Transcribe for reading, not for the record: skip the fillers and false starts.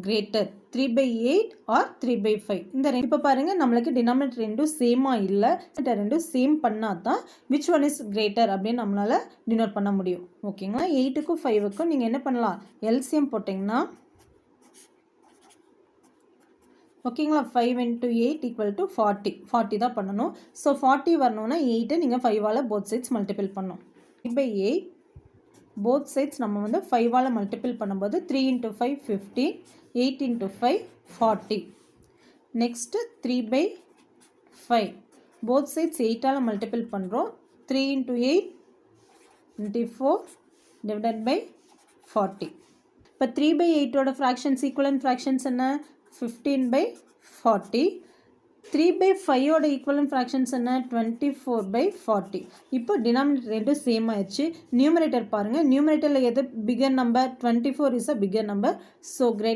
greater 3/8 or 3/5 இந்த ரெண்டு இப்போ பாருங்க நம்மளுக்கு denominator ரெண்டும் சேமா இல்லை ரெண்டும் சேம் பண்ணால் தான் which one is greater அப்படின்னு நம்மளால் டினோட் பண்ண முடியும் ஓகேங்களா 8க்கும் 5க்கும் நீங்கள் என்ன பண்ணலாம் LCM போட்டிங்கன்னா ஓகேங்களா 5 into 8 equal to 40 தான் பண்ணணும் ஸோ 40 வரணும்னா 8 நீங்கள் 5ஆல் both sides multiple பண்ணணும் 3/8 both sides நம்ம வந்து 5ஆல் multiple பண்ணும்போது 3 into 5 15 8 into 5 40 next 3/5 both sides 8ஆல் multiple பண்ணுறோம் 3 into 8 24 divided by 40 இப்போ 3/8 ஓட fractions equivalent fractions என்ன 15/40 3/5 ஓட equivalent fractions என்ன 24/40 இப்போ denominator ரெண்டும் சேம் ஆயிடுச்சு நியூமரேட்டர் பாருங்க நியூமரேட்டரில் எது figure number 24 is a bigger number so great